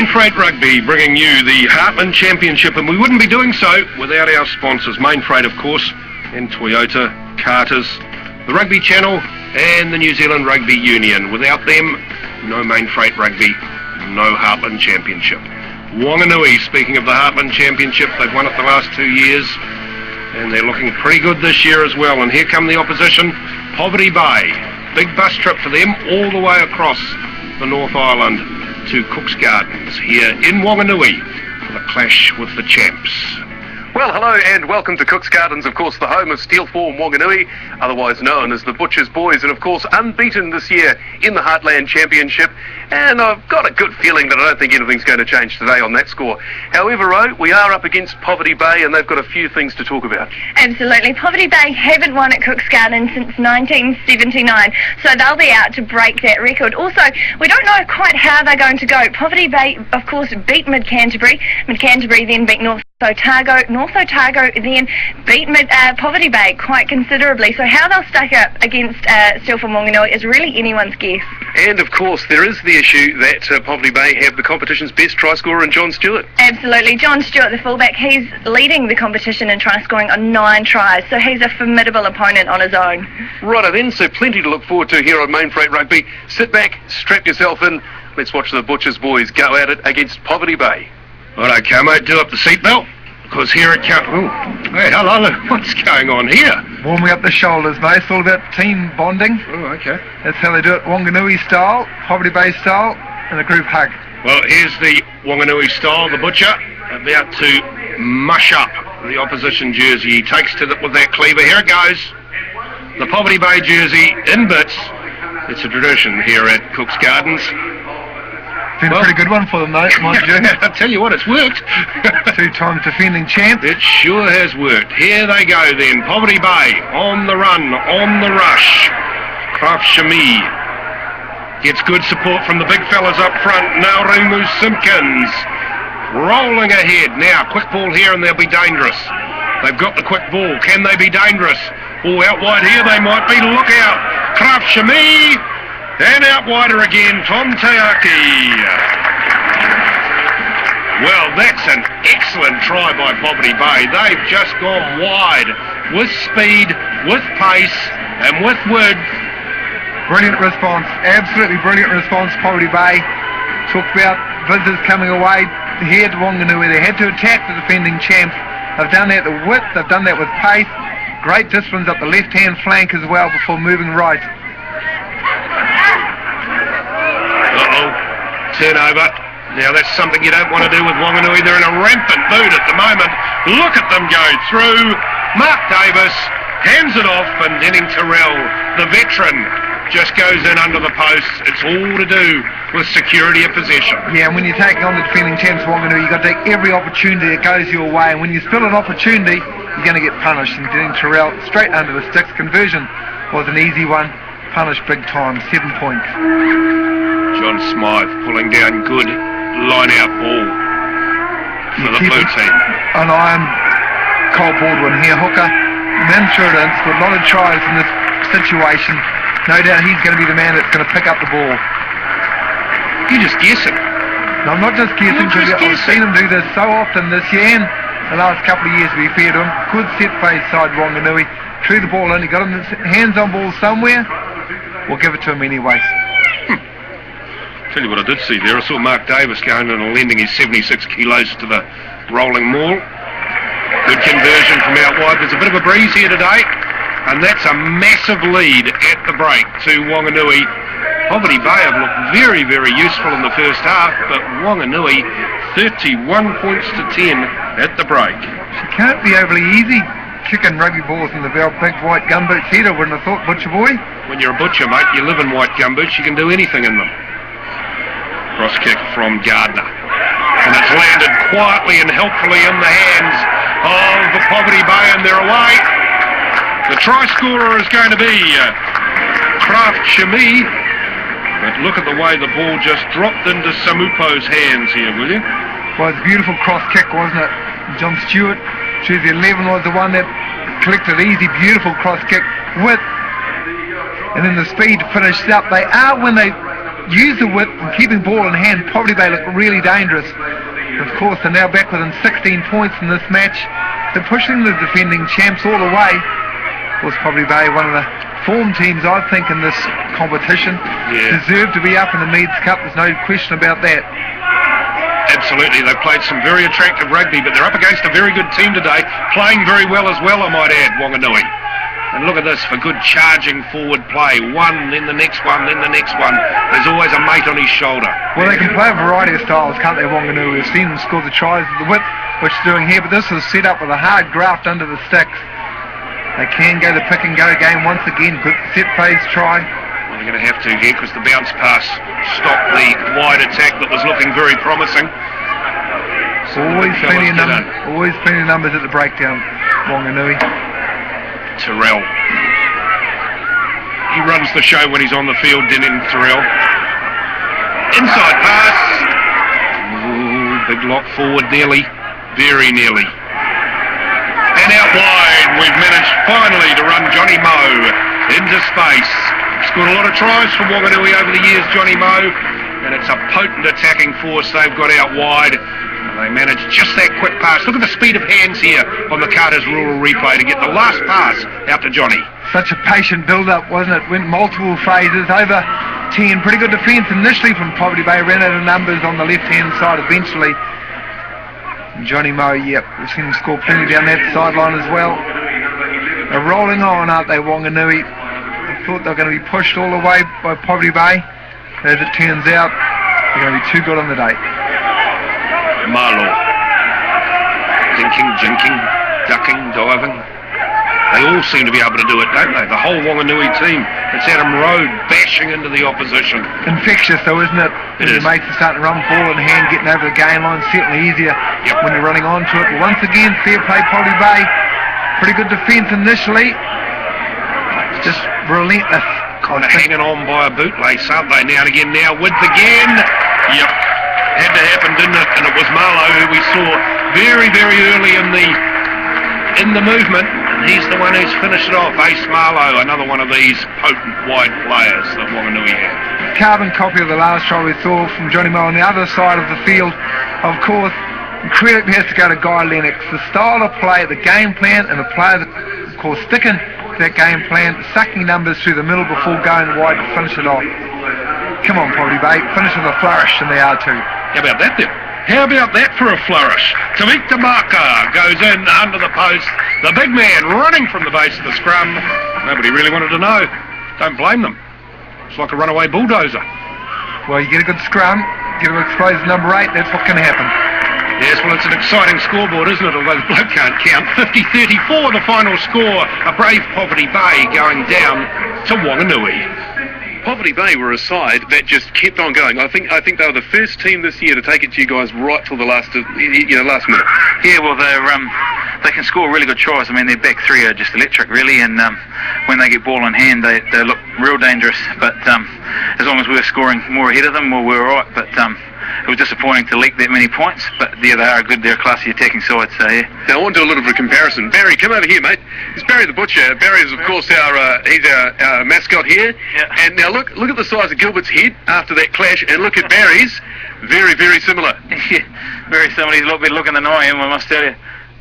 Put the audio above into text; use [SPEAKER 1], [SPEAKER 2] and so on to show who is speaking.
[SPEAKER 1] Mainfreight Rugby bringing you the Heartland Championship, and we wouldn't be doing so without our sponsors, Mainfreight of course, and Toyota, Carter's, the Rugby Channel and the New Zealand Rugby Union. Without them, no Mainfreight Rugby, no Heartland Championship. Wanganui, speaking of the Heartland Championship, they've won it the last 2 years and they're looking pretty good this year as well. And here come the opposition, Poverty Bay. Big bus trip for them all the way across the North Island to Cook's Gardens here in Wanganui for the clash with the champs.
[SPEAKER 2] Well, hello and welcome to Cook's Gardens, of course the home of Steel Form Wanganui, otherwise known as the Butcher's Boys, and of course unbeaten this year in the Heartland Championship. And I've got a good feeling that I don't think anything's going to change today on that score. However, Ro, we are up against Poverty Bay and they've got a few things to talk about.
[SPEAKER 3] Absolutely. Poverty Bay haven't won at Cook's Gardens since 1979, so they'll be out to break that record. Also, we don't know quite how they're going to go. Poverty Bay, of course, beat Mid-Canterbury. Mid-Canterbury then beat North Otago then beat Poverty Bay quite considerably. So how they'll stack up against Steel Form Wanganui is really anyone's guess.
[SPEAKER 2] And of course there is the issue that Poverty Bay have the competition's best try scorer in John Stewart.
[SPEAKER 3] Absolutely. John Stewart, the fullback, he's leading the competition in try scoring on 9 tries, so he's a formidable opponent on his own.
[SPEAKER 2] Righto then, so plenty to look forward to here on Mainfreight Rugby. Sit back, strap yourself in, let's watch the Butcher's Boys go at it against Poverty Bay.
[SPEAKER 1] Right, okay, mate, do up the seatbelt, because here it comes. Oh, hey, hello, what's going on here?
[SPEAKER 4] Warming up the shoulders, mate. It's all about team bonding.
[SPEAKER 1] Oh, okay.
[SPEAKER 4] That's how they do it, Wanganui style, Poverty Bay style, and a group hug.
[SPEAKER 1] Well, here's the Wanganui style, the Butcher, about to mush up the opposition jersey. He takes to it with that cleaver. Here it goes. The Poverty Bay jersey in bits. It's a tradition here at Cook's Gardens.
[SPEAKER 4] Been a pretty good one for them, mate, mind you.
[SPEAKER 1] I'll tell you what, it's worked.
[SPEAKER 4] 2 times defending champ.
[SPEAKER 1] It sure has worked. Here they go then. Poverty Bay on the run, on the rush. Kraft Shami gets good support from the big fellas up front. Naurumu Simpkins rolling ahead. Now, quick ball here and they'll be dangerous. They've got the quick ball. Can they be dangerous? Oh, out wide here they might be. Look out. Kraft Shami. And out wider again, Tom Teaki. Well, that's an excellent try by Poverty Bay. They've just gone wide with speed, with pace, and with width.
[SPEAKER 4] Brilliant response, absolutely brilliant response, Poverty Bay. Talked about visitors coming away here to Wanganui. They had to attack the defending champs. They've done that with width, they've done that with pace. Great disciplines up the left-hand flank as well before moving right.
[SPEAKER 1] Turnover. Now that's something you don't want to do with Wanganui. They're in a rampant mood at the moment. Look at them go through. Mark Davis hands it off and Denning Terrell, the veteran, just goes in under the posts. It's all to do with security of possession.
[SPEAKER 4] Yeah, and when you're taking on the defending champs Wanganui, you've got to take every opportunity that goes your way, and when you spill an opportunity, you're going to get punished. And Denning Terrell straight under the sticks. Conversion was an easy one. Punished big time, 7 points.
[SPEAKER 1] John Smythe pulling down good line-out ball for the blue team.
[SPEAKER 4] An iron Cole Baldwin here, hooker. Insurance, got a lot of tries in this situation. No doubt he's going to be the man that's going to pick up the ball.
[SPEAKER 1] You're just guessing.
[SPEAKER 4] No, I'm not just guessing, because I've seen him do this so often this year and the last couple of years, to be fair to him. Good set face side Wanganui. Threw the ball in, he got him his hands on ball somewhere. We'll give it to him anyways.
[SPEAKER 1] Tell you what I did see there. I saw Mark Davis going and lending his 76 kilos to the rolling maul. Good conversion from out wide. There's a bit of a breeze here today, and that's a massive lead at the break to Wanganui. Poverty Bay have looked very, very useful in the first half, but Wanganui 31 points to 10 at the break.
[SPEAKER 4] She can't be overly easy kicking rugby balls in the big white gumboots either, wouldn't have thought, Butcher Boy.
[SPEAKER 1] When you're a butcher, mate, you live in white gumboots, you can do anything in them. Cross kick from Gardner. And it's landed quietly and helpfully in the hands of the Poverty Bay, and they're away. The try scorer is going to be Kraft Shami. But look at the way the ball just dropped into Samupo's hands here, will you?
[SPEAKER 4] Well, it's a beautiful cross kick, wasn't it? John Stewart, jersey 11, was the one that collected easy, beautiful cross kick with, and then the speed finished up. They are, when they use the width and keeping ball in hand. Poverty Bay look really dangerous. Of course, they're now back within 16 points in this match. They're pushing the defending champs all the way. Of course, Poverty Bay, one of the form teams, I think, in this competition. Deserve to be up in the Meads Cup. There's no question about that.
[SPEAKER 1] Absolutely, they've played some very attractive rugby, but they're up against a very good team today, playing very well as well, I might add, Wanganui. And look at this, for good charging forward play. One, then the next one, then the next one. There's always a mate on his shoulder.
[SPEAKER 4] Well, they can play a variety of styles, can't they, Wanganui? We've seen them score the tries with the width, which they're doing here, but this is set up with a hard graft under the sticks. They can go the pick and go game once again. Good set phase try.
[SPEAKER 1] Well, they're going to have to here because the bounce pass stopped the wide attack that was looking very promising. So
[SPEAKER 4] always plenty of numbers at the breakdown, Wanganui.
[SPEAKER 1] Terrell. He runs the show when he's on the field, Denon Terrell. Inside pass. Ooh, big lock forward, nearly. Very nearly. And out wide, we've managed finally to run Johnny Moe into space. Scored a lot of tries for Wanganui over the years, Johnny Moe. And it's a potent attacking force they've got out wide. They managed just that quick pass. Look at the speed of hands here on the Carter's rural replay to get the last pass out to Johnny.
[SPEAKER 4] Such a patient build-up, wasn't it? Went multiple phases, over 10. Pretty good defence initially from Poverty Bay. Ran out of numbers on the left-hand side eventually. And Johnny Moe, yep, we've seen him score plenty down that sideline as well. They're rolling on, aren't they, Wanganui? I thought they were going to be pushed all the way by Poverty Bay. As it turns out, they're going to be too good on the day.
[SPEAKER 1] Marlow. Dinking, jinking, ducking, diving. They all seem to be able to do it, don't they? The whole Wanganui team. It's Adam Rowe bashing into the opposition.
[SPEAKER 4] Infectious though, isn't it?
[SPEAKER 1] It is.
[SPEAKER 4] Your mates are starting to run ball in hand, getting over the game line. Certainly easier when you're running onto it. But once again, fair play, Poverty Bay. Pretty good defence initially. Just relentless.
[SPEAKER 1] Kind of hanging on by a bootlace, aren't they? Now and again, now width again. Yep. Had to happen, didn't it? And it was Marlow who we saw very, very early in the movement. He's the one who's finished it off. Ace Marlow, another one of these potent wide players that Wanganui had.
[SPEAKER 4] Carbon copy of the last try we saw from Johnny Moe on the other side of the field. Of course, credit has to go to Guy Lennox. The style of play, the game plan, and the player that, of course, sticking to that game plan, sucking numbers through the middle before going wide to finish it off. Come on, Poverty Bay, finish with a flourish, and they are too.
[SPEAKER 1] How about that then? How about that for a flourish? Tamik Tamaka goes in under the post. The big man running from the base of the scrum. Nobody really wanted to know. Don't blame them. It's like a runaway bulldozer.
[SPEAKER 4] Well, you get a good scrum, get them exposed number 8, that's what can happen.
[SPEAKER 1] Yes, well, it's an exciting scoreboard, isn't it? Although the bloke can't count. 50-34 the final score. A brave Poverty Bay going down to Wanganui.
[SPEAKER 2] Poverty Bay were a side that just kept on going. I think they were the first team this year to take it to you guys right till the last minute.
[SPEAKER 5] Yeah, well, they can score really good tries. I mean, their back three are just electric, really, and when they get ball in hand, they look real dangerous. But as long as we were scoring more ahead of them, well, we were all right. But it was disappointing to leak that many points. But yeah, they are good. They're a classy attacking side, so yeah.
[SPEAKER 2] Now, I want to do a little bit of comparison. Barry, come over here, mate. It's Barry the Butcher. Barry is, of course, he's our mascot here.
[SPEAKER 5] Yeah.
[SPEAKER 2] And now look at the size of Gilbert's head after that clash, and look at Barry's. Very, very similar.
[SPEAKER 5] Yeah, very similar. He's a lot better looking than I am, I must tell you.